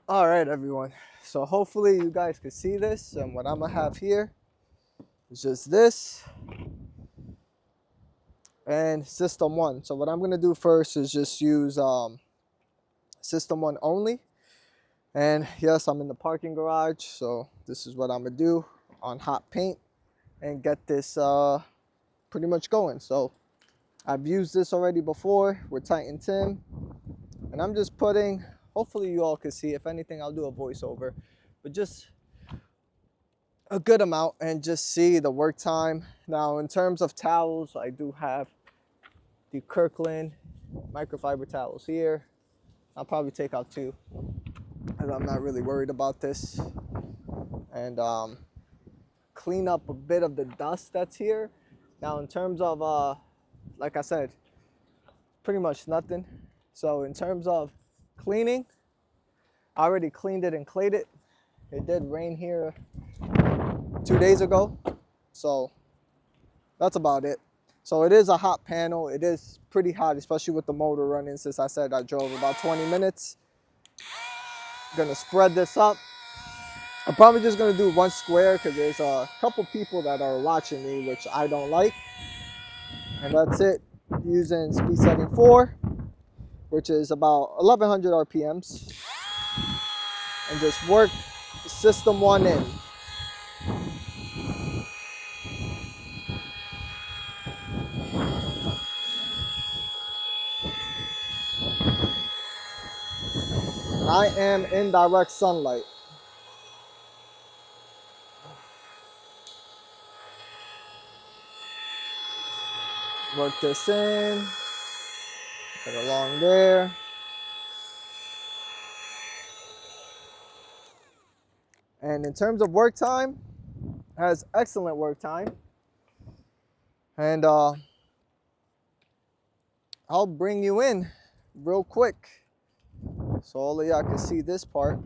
All right, everyone. So hopefully you guys can see this. And what I'm gonna have here is just this and system one. So what I'm gonna do first is just use system one only. And yes, I'm in the parking garage, so this is what I'm gonna do on hot paint and get this pretty much going. So I've used this already before with Titan Tim, and I'm just putting, hopefully you all can see, if anything I'll do a voiceover, but just a good amount and just see the work time. Now in terms of towels, I do have the Kirkland microfiber towels here. I'll probably take out 2 because I'm not really worried about this, and clean up a bit of the dust that's here. Now in terms of like I said, pretty much nothing. So in terms of cleaning, I already cleaned it and clayed it. It did rain here 2 days ago, so that's about it. So it is a hot panel. It is pretty hot, especially with the motor running. Since I said I drove about 20 minutes. Gonna spread this up. I'm probably just gonna do 1 square because there's a couple people that are watching me, which I don't like. And that's it, using speed setting 4, which is about 1100 RPMs. And just work system 1 in. I am in direct sunlight. Work this in, put it along there. And in terms of work time, has excellent work time. And I'll bring you in real quick so all of y'all can see this part.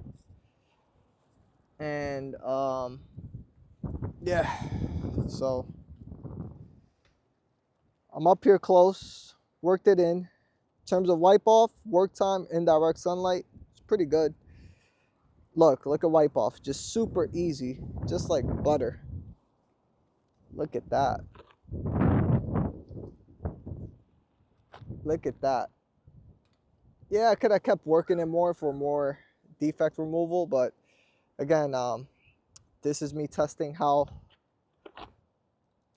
And yeah, so I'm up here close, worked it in. In terms of wipe off, work time, indirect sunlight, it's pretty good. Look at wipe off, just super easy, just like butter. Look at that. Look at that. Yeah, I could have kept working it more for more defect removal, but again, this is me testing how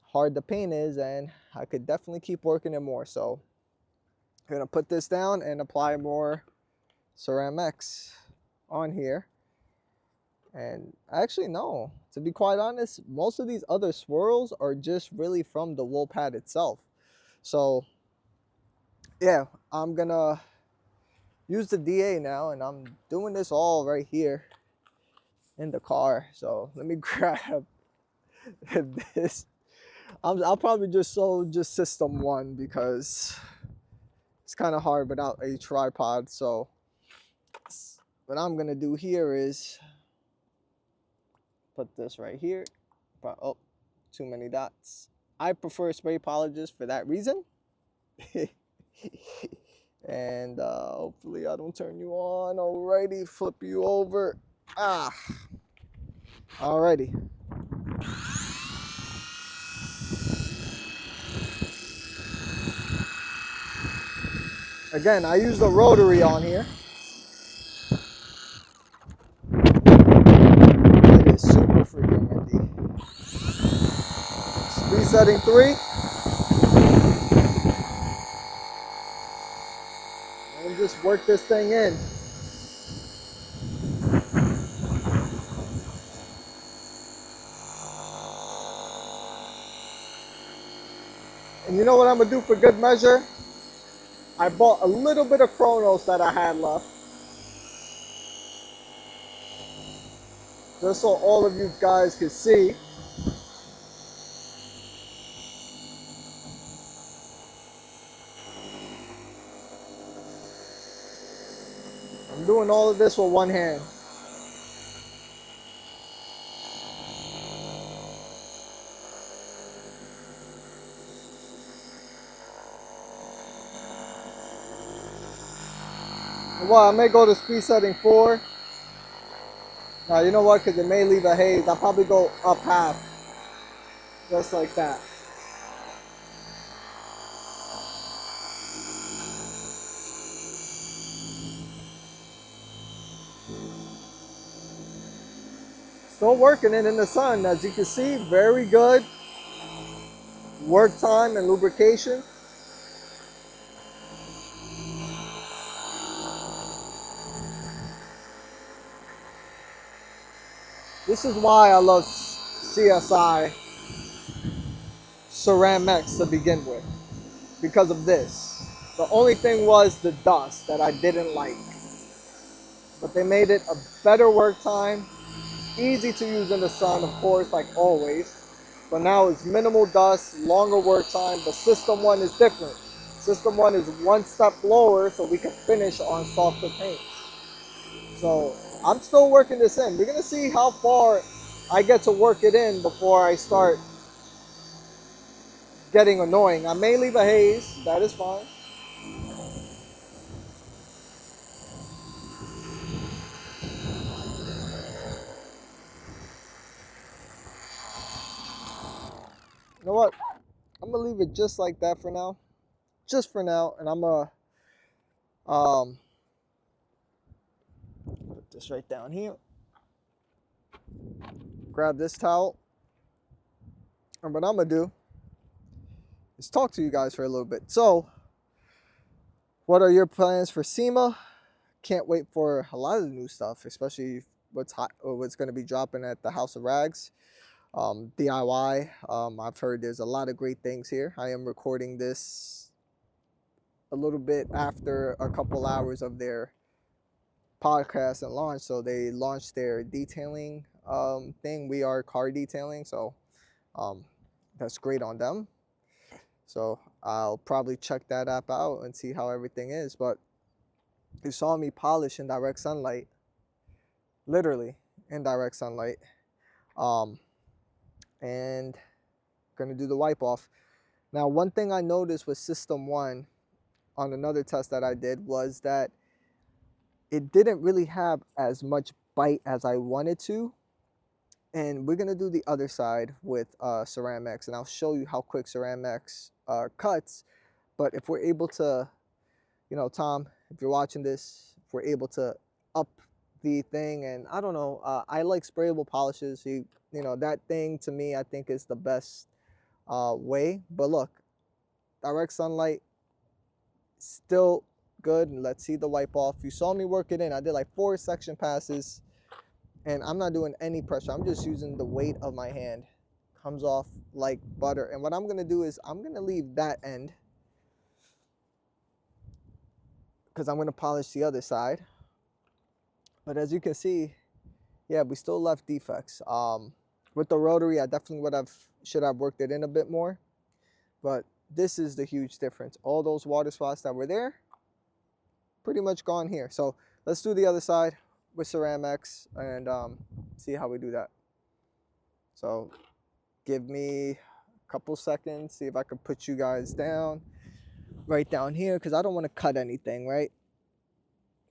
hard the paint is, and I could definitely keep working it more. So I'm gonna put this down and apply more CeramX on here. And actually, no, to be quite honest, most of these other swirls are just really from the wool pad itself. So yeah, I'm gonna use the DA now, and I'm doing this all right here in the car. So let me grab this. I'll probably just system 1 because it's kind of hard without a tripod. So what I'm gonna do here is put this right here. But oh, too many dots. I prefer spray polishers for that reason. And hopefully I don't turn you on. Alrighty, flip you over. Alrighty. Again, I use the Rotary on here. It is super freaking windy. Speed setting 3. And just work this thing in. And you know what I'm gonna do for good measure? I bought a little bit of Chronos that I had left, just so all of you guys can see. I'm doing all of this with 1 hand. Well, I may go to speed setting 4. Now, you know what? Because it may leave a haze. I'll probably go up half. Just like that. Still working it in the sun. As you can see, very good work time and lubrication. This is why I love CSI CeramX to begin with. Because of this. The only thing was the dust that I didn't like. But they made it a better work time. Easy to use in the sun, of course, like always. But now it's minimal dust, longer work time. But System 1 is different. System 1 is one step lower so we can finish on softer paints. So I'm still working this in. We're going to see how far I get to work it in before I start getting annoying. I may leave a haze. That is fine. You know what? I'm going to leave it just like that for now. Just for now. And I'm going to put this right down here. Grab this towel. And what I'm going to do is talk to you guys for a little bit. So, what are your plans for SEMA? Can't wait for a lot of the new stuff, especially what's hot or what's going to be dropping at the House of Rags. DIY. I've heard there's a lot of great things here. I am recording this a little bit after a couple hours of their podcast and launch. So they launched their detailing thing. We are car detailing. So that's great on them. So I'll probably check that app out and see how everything is. But you saw me polish in direct sunlight, literally in direct sunlight. And gonna do the wipe off. Now, one thing I noticed with System 1 on another test that I did was that it didn't really have as much bite as I wanted to. And we're gonna do the other side with CeramX, and I'll show you how quick CeramX cuts. But if we're able to, you know, Tom, if you're watching this, if we're able to up the thing, and I don't know, I like sprayable polishes. You know, that thing to me, I think is the best way. But look, direct sunlight, still good. And let's see the wipe off. You saw me work it in. I did like 4 section passes, and I'm not doing any pressure. I'm just using the weight of my hand. Comes off like butter. And what I'm gonna do is I'm gonna leave that end because I'm gonna polish the other side. But as you can see, yeah, we still left defects. With the rotary, I definitely should have worked it in a bit more. But this is the huge difference. All those water spots that were there, pretty much gone here. So let's do the other side with CeramX and see how we do that. So give me a couple seconds, see if I can put you guys down, right down here, because I don't want to cut anything, right?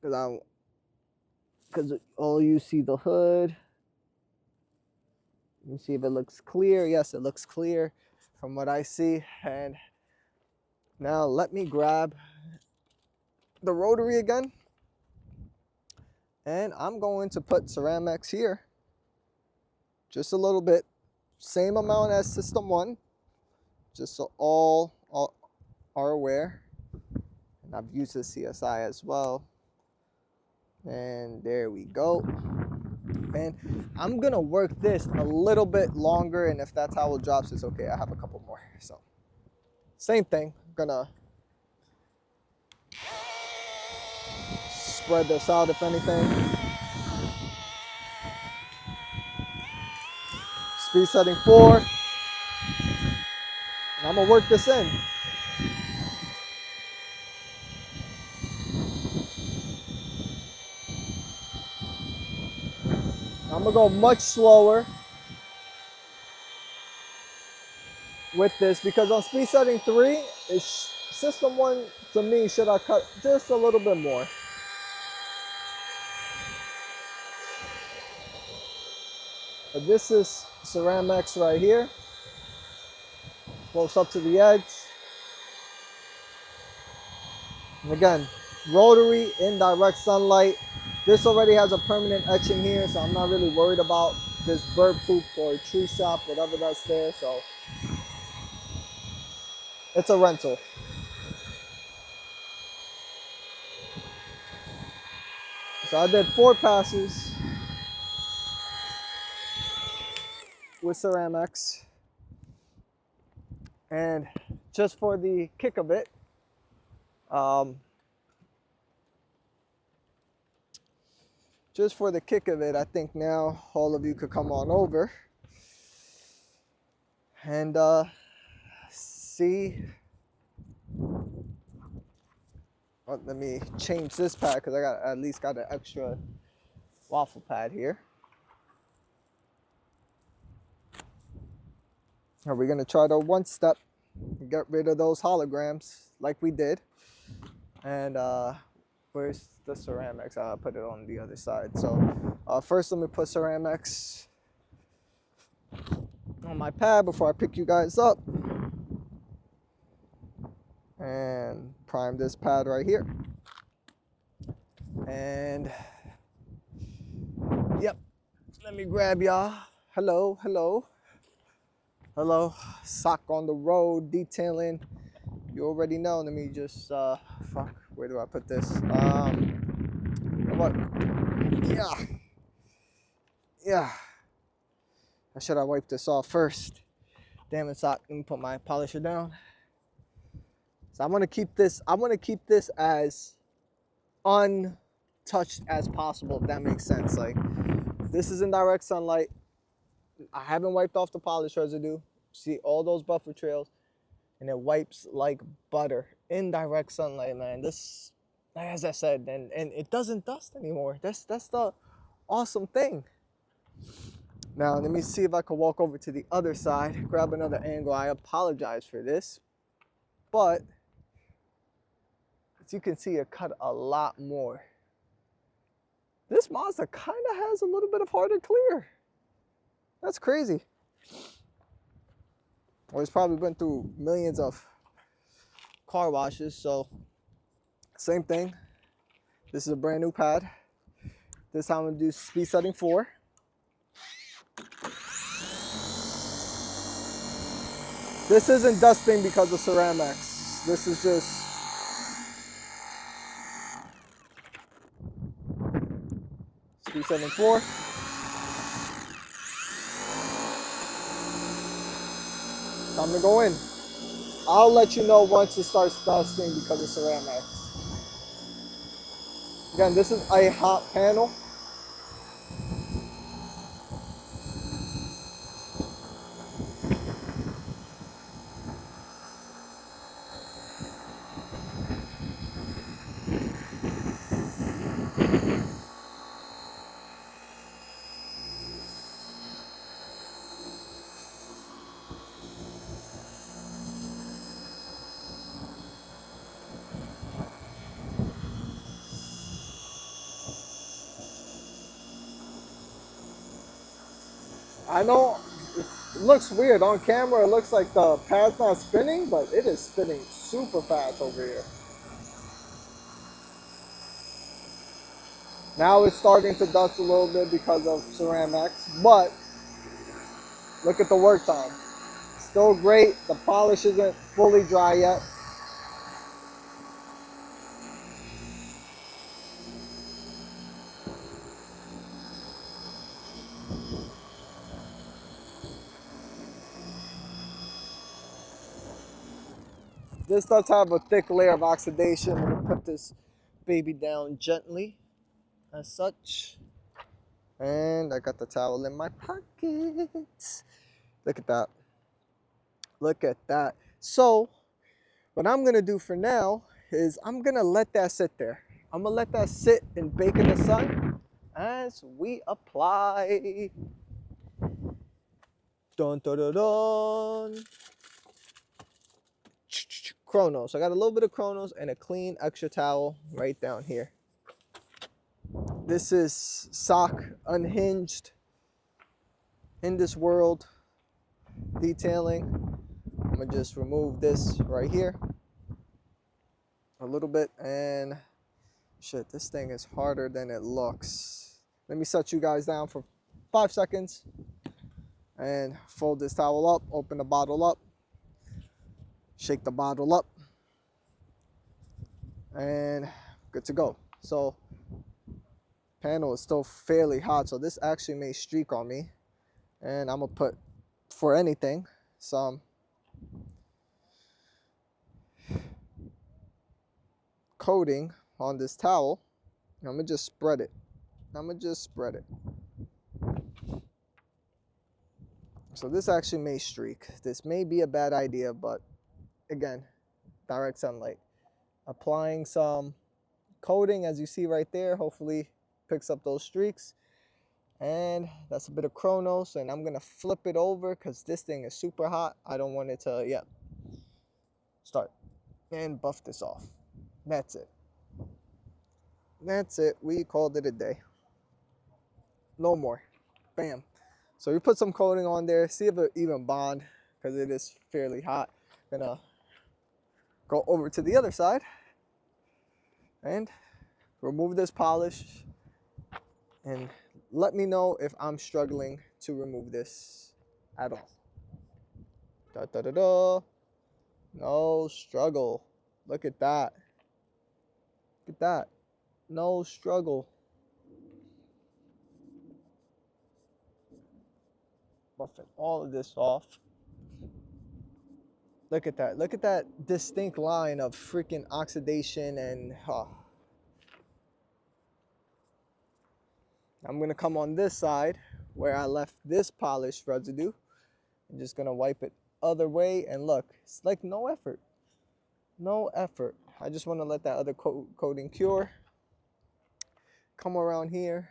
Because all you see the hood. Let me see if it looks clear. Yes, it looks clear from what I see. And now let me grab the rotary again. And I'm going to put CeramX here. Just a little bit. Same amount as System 1. Just so all are aware. And I've used the CSI as well. And there we go. And I'm gonna work this a little bit longer, and if that towel drops, it's okay. I have a couple more. So same thing. I'm gonna spread this out if anything. Speed setting 4. And I'm gonna work this in. I'm gonna go much slower with this because on speed setting 3, System 1 to me should have cut just a little bit more. But this is CeramX right here. Close up to the edge. And again, rotary, indirect sunlight. This already has a permanent etching here, so I'm not really worried about this bird poop or tree sap, whatever that's there. So it's a rental. So I did 4 passes with CeramX. And just for the kick of it, I think now all of you could come on over and see. Well, let me change this pad because I got at least got an extra waffle pad here. Are we gonna try the one step and get rid of those holograms like we did? And where's the CeramX? I'll put it on the other side. So first let me put CeramX on my pad before I pick you guys up. And prime this pad right here. And yep, let me grab y'all. Hello, hello. Hello, sock on the road, detailing. You already know. Let me just, fuck, where do I put this? What? Yeah. I should have wiped this off first. Damn it, sock. Let me put my polisher down. So I'm gonna keep this as untouched as possible, if that makes sense. Like, this is in direct sunlight. I haven't wiped off the polish residue. See all those buffer trails, and it wipes like butter in direct sunlight, man. This, as I said, and it doesn't dust anymore. That's the awesome thing. Now let me see if I can walk over to the other side, grab another angle. I apologize for this, but as you can see, it cut a lot more. This Mazda kind of has a little bit of harder clear. That's crazy. Well, it's probably been through millions of car washes, so same thing. This is a brand new pad. This time I'm gonna do speed setting 4. This isn't dusting because of CeramX. This is just speed setting 4. Time to go in. I'll let you know once it starts dusting because of CeramX. Again, this is a hot panel. I know it looks weird on camera. It looks like the pad's not spinning, but it is spinning super fast over here. Now it's starting to dust a little bit because of CeramX, but look at the work time. Still great. The polish isn't fully dry yet. This does have a thick layer of oxidation. I'm going to put this baby down gently as such. And I got the towel in my pocket. Look at that. Look at that. So what I'm going to do for now is I'm going to let that sit there. I'm going to let that sit and bake in the sun as we apply. Dun, dun, dun, dun. Chronos. I got a little bit of Chronos and a clean extra towel right down here. This is sock unhinged. in this world detailing. I'm gonna just remove this right here a little bit, and shit, this thing is harder than it looks. Let me set you guys down for 5 seconds and fold this towel up, open the bottle up, shake the bottle up, and good to go. So panel is still fairly hot, so this actually may streak on me, and I'm gonna put, for anything, some coating on this towel. I'm gonna just spread it. So this actually may streak. This may be a bad idea, but again, direct sunlight. Applying some coating, as you see right there, hopefully picks up those streaks. And that's a bit of Chronos, and I'm gonna flip it over because this thing is super hot. I don't want it to, start. And buff this off. That's it. That's it. We called it a day. No more. Bam. So we put some coating on there, see if it even bond, because it is fairly hot. Gonna go over to the other side and remove this polish, and let me know if I'm struggling to remove this at all. Da da da da. No struggle. Look at that. Look at that. No struggle. Buffing all of this off. Look at that. Look at that distinct line of freaking oxidation and I'm going to come on this side where I left this polish residue. I'm just going to wipe it other way, and look, it's like no effort. No effort. I just want to let that other coating cure. Come around here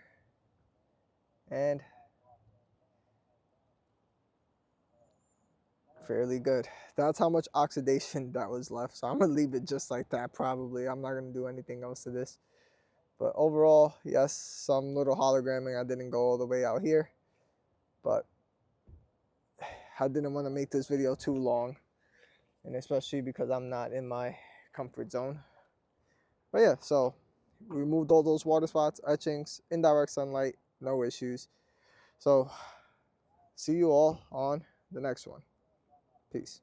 and fairly good. That's how much oxidation that was left. So I'm going to leave it just like that probably. I'm not going to do anything else to this. But overall, yes, some little hologramming. I didn't go all the way out here, but I didn't want to make this video too long, and especially because I'm not in my comfort zone. But yeah, so we removed all those water spots, etchings, indirect sunlight, no issues. So see you all on the next one. Peace.